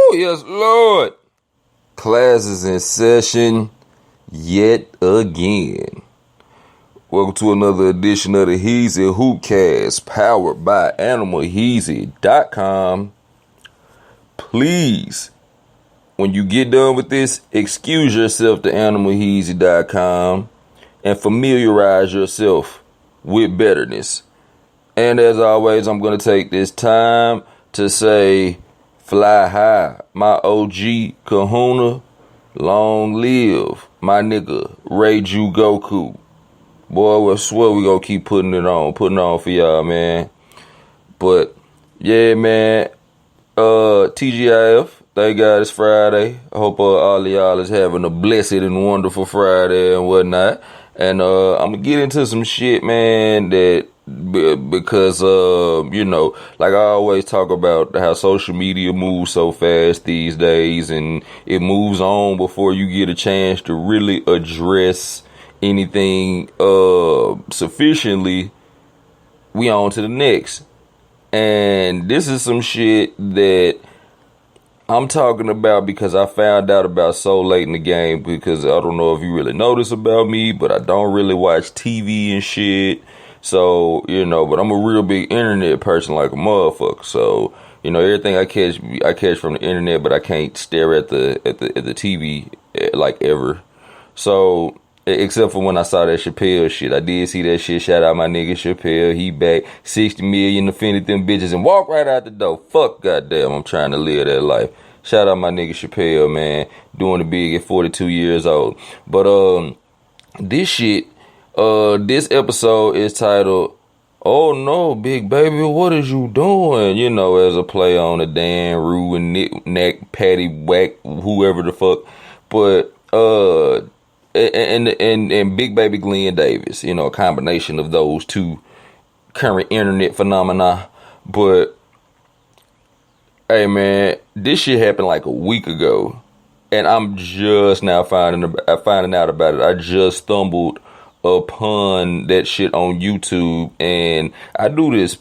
Woo! Yes, Lord. Classes in session yet again. Welcome to another edition of the Heezy Hoopcast, powered by AnimalHeezy.com. Please, when you get done with this, excuse yourself to AnimalHeezy.com and familiarize yourself with betterness. And as always, I'm going to take this time to say, fly high, my OG kahuna, long live my nigga Reiju Goku. Boy, I swear we gonna keep putting it on for y'all, man. But yeah, man, TGIF, thank God it's Friday. I hope all of y'all is having a blessed and wonderful Friday and whatnot. And I'm gonna get into some shit, man, that because you know, like I always talk about how social media moves so fast these days, and it moves on before you get a chance to really address anything sufficiently. We on to the next. And this is some shit that I'm talking about because I found out about so late in the game, because I don't know if you really notice about me, but I don't really watch TV and shit. So, you know, but I'm a real big internet person like a motherfucker. So, you know, everything I catch from the internet, but I can't stare at the TV like ever. So, except for when I saw that Chappelle shit. I did see that shit. Shout out my nigga Chappelle. He back 60 million, offended them bitches and walk right out the door. Fuck, goddamn, I'm trying to live that life. Shout out my nigga Chappelle, man. Doing the big at 42 years old. But this shit, this episode is titled, "Oh no, big baby, what is you doing?" You know, as a play on the Dan, Rue, and Nick, Nack, Patty, Whack, whoever the fuck. But and Big Baby Glenn Davis, you know, a combination of those two current internet phenomena. But hey, man, this shit happened like a week ago, and I'm just now finding out about it. I just stumbled upon that shit on YouTube, and I do this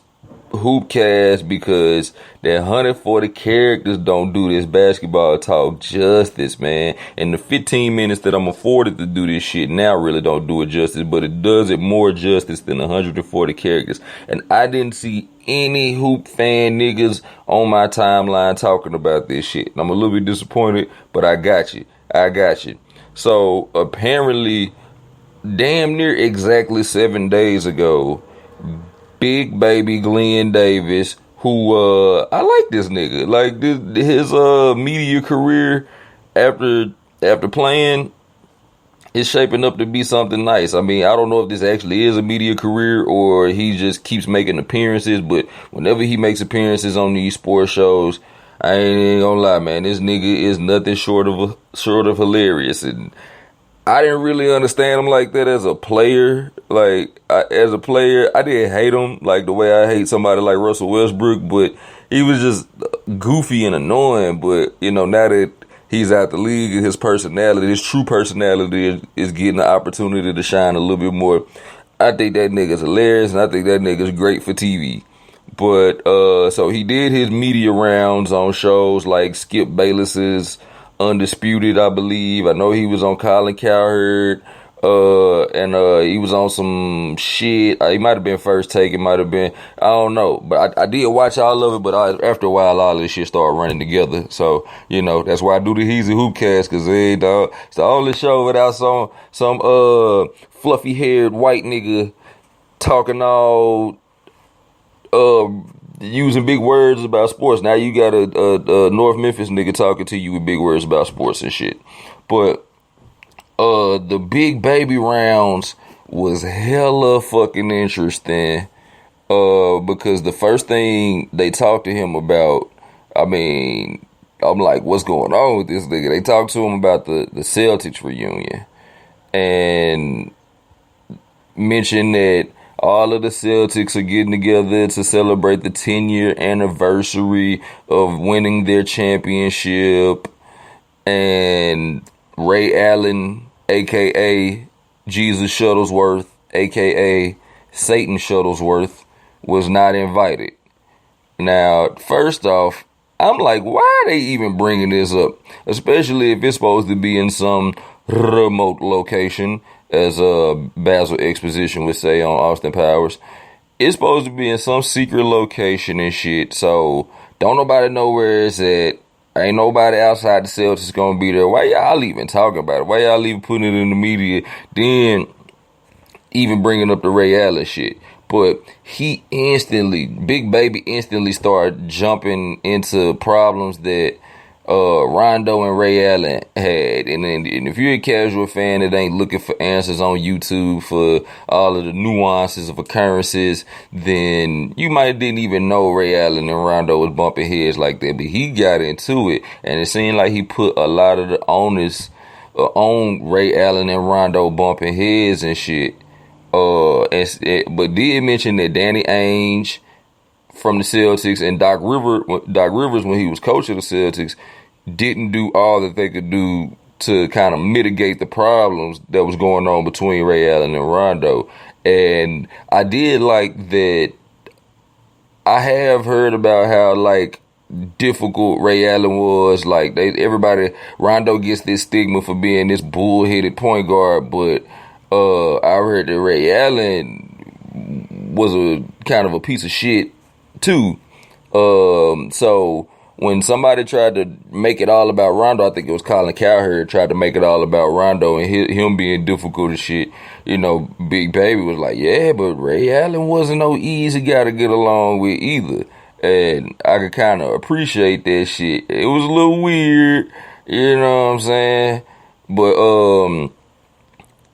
hoopcast because that 140 characters don't do this basketball talk justice, man. And the 15 minutes that I'm afforded to do this shit now really don't do it justice, but it does it more justice than 140 characters. And I didn't see any hoop fan niggas on my timeline talking about this shit. I'm a little bit disappointed, but I got you. So apparently, damn near exactly 7 days ago, Big Baby Glenn Davis, who I like this nigga. Like his media career after playing is shaping up to be something nice. I mean, I don't know if this actually is a media career or he just keeps making appearances, but whenever he makes appearances on these sports shows, I ain't gonna lie, man, this nigga is nothing short of hilarious. And I didn't really understand him like that as a player. Like, as a player, I didn't hate him like the way I hate somebody like Russell Westbrook, but he was just goofy and annoying. But, you know, now that he's out the league, his personality, his true personality is getting the opportunity to shine a little bit more. I think that nigga's hilarious, and I think that nigga's great for TV. But, so he did his media rounds on shows like Skip Bayless's Undisputed, I believe. I know he was on Colin Cowherd, and he was on some shit. He might have been First Take. It might have been, I don't know. But I did watch all of it, but after a while, all this shit started running together. So, you know, that's why I do the Heezy Hoopcast, because it's the only show without some fluffy-haired white nigga talking all using big words about sports. Now you got a North Memphis nigga talking to you with big words about sports and shit. But the Big Baby rounds was hella fucking interesting, because the first thing they talked to him about, I mean, I'm like, what's going on with this nigga? They talked to him about the Celtics reunion and mentioned that all of the Celtics are getting together to celebrate the 10-year anniversary of winning their championship. And Ray Allen, a.k.a. Jesus Shuttlesworth, a.k.a. Satan Shuttlesworth, was not invited. Now, first off, I'm like, why are they even bringing this up? Especially if it's supposed to be in some remote location, as Basil Exposition would say on Austin Powers. It's supposed to be in some secret location and shit. So don't nobody know where it's at. Ain't nobody outside the Celtics gonna be there. Why y'all even talking about it? Why y'all even putting it in the media? Then even bringing up the Ray Allen shit. But he instantly, Big Baby instantly started jumping into problems that Rondo and Ray Allen had. And if you're a casual fan that ain't looking for answers on YouTube for all of the nuances of occurrences, then you might didn't even know Ray Allen and Rondo was bumping heads like that. But he got into it, and it seemed like he put a lot of the onus on Ray Allen and Rondo bumping heads and shit. But did mention that Danny Ainge from the Celtics and Doc Rivers, when he was coach of the Celtics, didn't do all that they could do to kind of mitigate the problems that was going on between Ray Allen and Rondo. And I did like that. I have heard about how like difficult Ray Allen was. Like Rondo gets this stigma for being this bullheaded point guard, but I heard that Ray Allen was a kind of a piece of shit too. So when somebody tried to make it all about Rondo, I think it was Colin Cowherd tried to make it all about Rondo and him being difficult and shit. Big Baby was like, yeah, but Ray Allen wasn't no easy guy to get along with either. And I could kind of appreciate that shit. It was a little weird, you know what I'm saying? But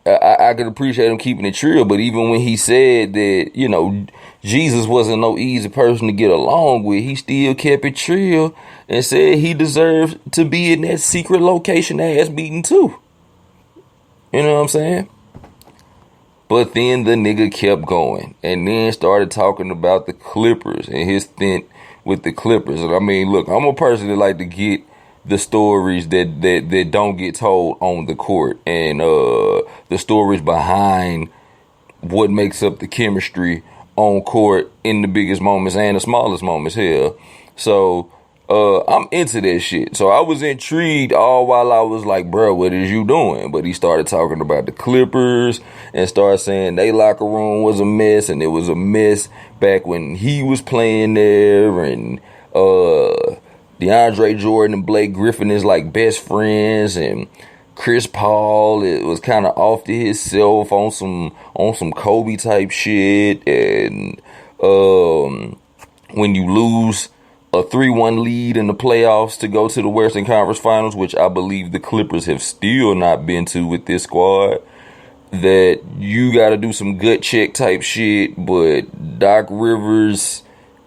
I could appreciate him keeping it real, but even when he said that, Jesus wasn't no easy person to get along with, he still kept it real and said he deserved to be in that secret location ass meeting too. You know what I'm saying? But then the nigga kept going and then started talking about the Clippers and his stint with the Clippers. And I mean, look, I'm a person that like to get the stories that don't get told on the court, and the stories behind what makes up the chemistry on court in the biggest moments and the smallest moments here. So I'm into that shit. So I was intrigued all while I was like, bro, what is you doing? But he started talking about the Clippers and started saying they locker room was a mess, and it was a mess back when he was playing there, and DeAndre Jordan and Blake Griffin is like best friends, and Chris Paul, it was kind of off to himself on some Kobe type shit. And when you lose a 3-1 lead in the playoffs to go to the Western Conference Finals, which I believe the Clippers have still not been to with this squad, that you got to do some gut check type shit. But Doc Rivers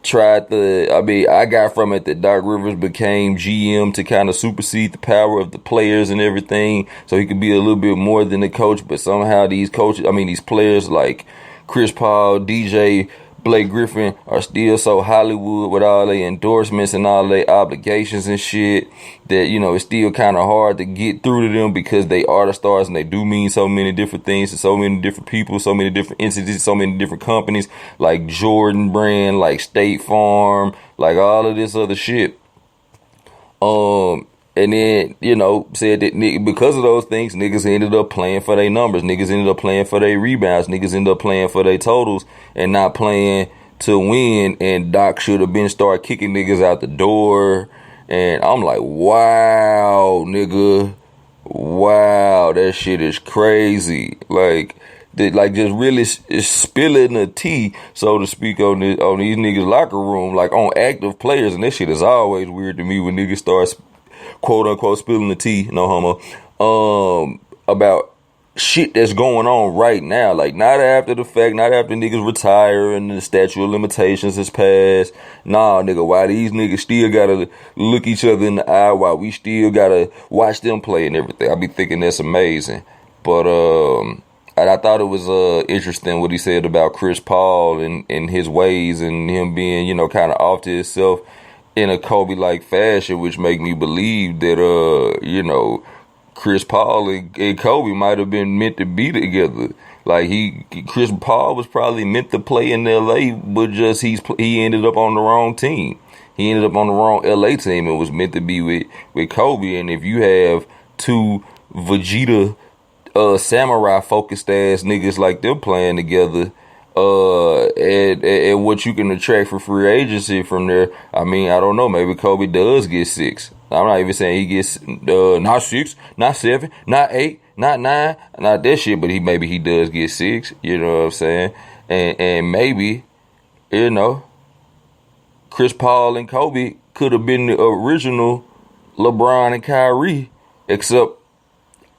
I got from it that Doc Rivers became GM to kind of supersede the power of the players and everything, so he could be a little bit more than the coach. But somehow these players like Chris Paul, DJ, Blake Griffin are still so Hollywood with all their endorsements and all their obligations and shit that, it's still kind of hard to get through to them, because they are the stars and they do mean so many different things to so many different people, so many different entities, so many different companies, like Jordan Brand, like State Farm, like all of this other shit. And then, said that because of those things, niggas ended up playing for their numbers. Niggas ended up playing for their rebounds. Niggas ended up playing for their totals and not playing to win. And Doc should have been start kicking niggas out the door. And I'm like, wow, nigga. Wow, that shit is crazy. Like just really spilling the tea, so to speak, on these niggas' locker room, like on active players. And that shit is always weird to me when niggas start quote unquote spilling the tea, no homo, about shit that's going on right now. Like not after the fact, not after niggas retire and the statute of limitations has passed. Nah, nigga, why these niggas still gotta look each other in the eye while we still gotta watch them play and everything. I be thinking that's amazing. But and I thought it was interesting what he said about Chris Paul and his ways and him being, kind of off to himself in a Kobe-like fashion, which make me believe that, Chris Paul and Kobe might have been meant to be together. Like Chris Paul was probably meant to play in LA, but just he ended up on the wrong team. He ended up on the wrong LA team. It was meant to be with Kobe. And if you have two Vegeta samurai focused ass niggas like them playing together, and what you can attract for free agency from there, I mean, I don't know. Maybe Kobe does get 6. I'm not even saying he gets not 6, not 7, not 8, not 9, not that shit. But maybe he does get 6. You know what I'm saying? And maybe, you know, Chris Paul and Kobe could have been the original LeBron and Kyrie, except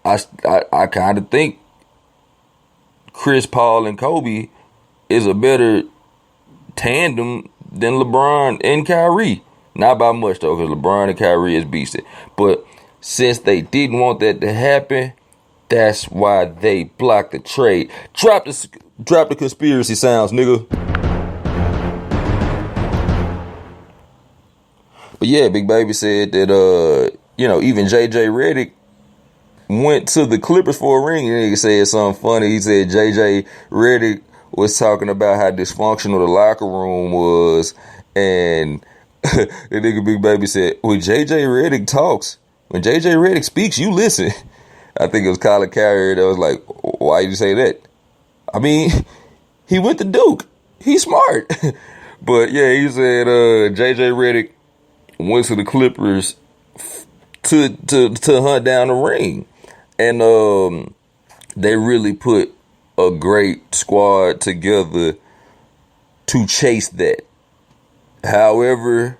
I kind of think Chris Paul and Kobe is a better tandem than LeBron and Kyrie. Not by much though, because LeBron and Kyrie is beasted. But since they didn't want that to happen, that's why they blocked the trade. Drop the conspiracy sounds, nigga. But yeah, Big Baby said that, even JJ Redick went to the Clippers for a ring. And nigga said something funny. He said JJ Redick was talking about how dysfunctional the locker room was. And the nigga Big Baby said, when JJ Redick talks, when JJ Redick speaks, you listen. I think it was Colin Cowherd that was like, why did you say that? I mean, he went to Duke. He's smart. But yeah, he said JJ Redick went to the Clippers to hunt down the ring. And they really put a great squad together to chase that. However,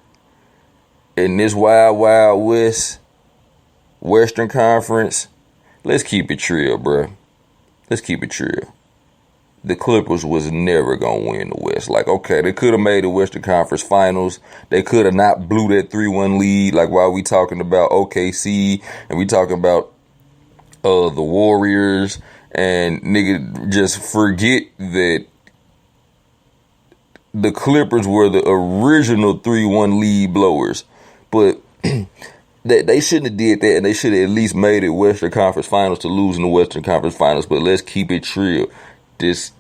in this wild, wild west, Western Conference, let's keep it real, bro. Let's keep it real. The Clippers was never going to win the West. Like, okay, they could have made the Western Conference Finals. They could have not blew that 3-1 lead. Like, while we talking about OKC and we talking about the Warriors, and nigga, just forget that the Clippers were the original 3-1 lead blowers. But they shouldn't have did that, and they should have at least made it Western Conference Finals to lose in the Western Conference Finals. But let's keep it real. This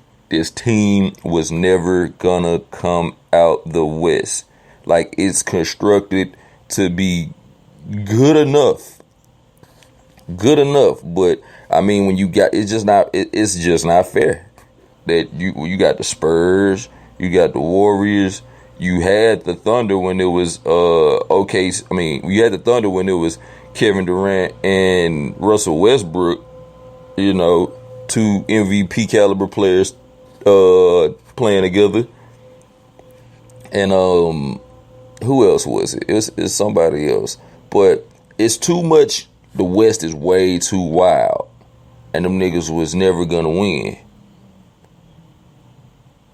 team was never gonna come out the West. Like, it's constructed to be good enough. But I mean, when you got, it's just not fair that you got the Spurs, you got the Warriors, you had the Thunder when it was you had the Thunder when it was Kevin Durant and Russell Westbrook, two MVP caliber players playing together. And who else was it? It's somebody else. But it's too much. The West is way too wild, and them niggas was never gonna win,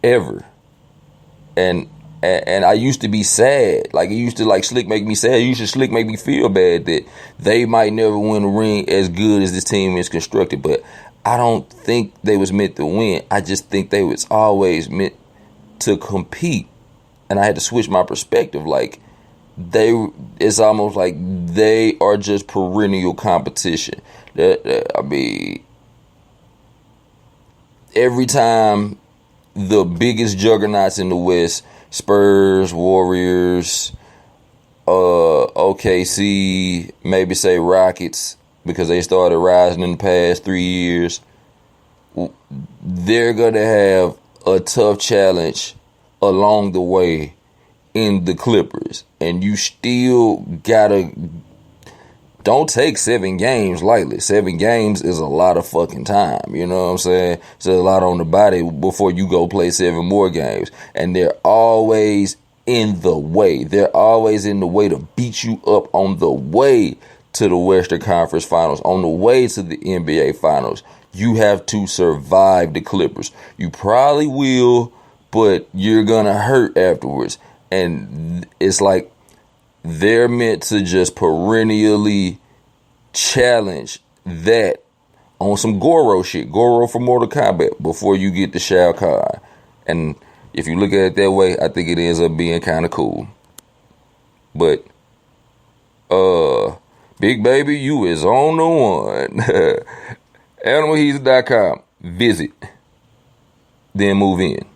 ever. And I used to be sad. Like, it used to Slick make me sad. Slick make me feel bad that they might never win a ring as good as this team is constructed. But I don't think they was meant to win. I just think they was always meant to compete. And I had to switch my perspective. Like, it's almost like they are just perennial competition. I mean, every time the biggest juggernauts in the West, Spurs, Warriors, OKC, maybe say Rockets, because they started rising in the past 3 years, they're going to have a tough challenge along the way in the Clippers. And you still gotta, don't take 7 games lightly. 7 games is a lot of fucking time. You know what I'm saying? It's a lot on the body before you go play 7 more games. And they're always in the way. They're always in the way to beat you up on the way to the Western Conference Finals, on the way to the NBA Finals. You have to survive the Clippers. You probably will, but you're gonna hurt afterwards. And it's like they're meant to just perennially challenge that on some Goro shit. Goro from Mortal Kombat before you get to Shao Kahn. And if you look at it that way, I think it ends up being kind of cool. But, Big Baby, you is on the one. AnimalHeats.com. Visit. then move in.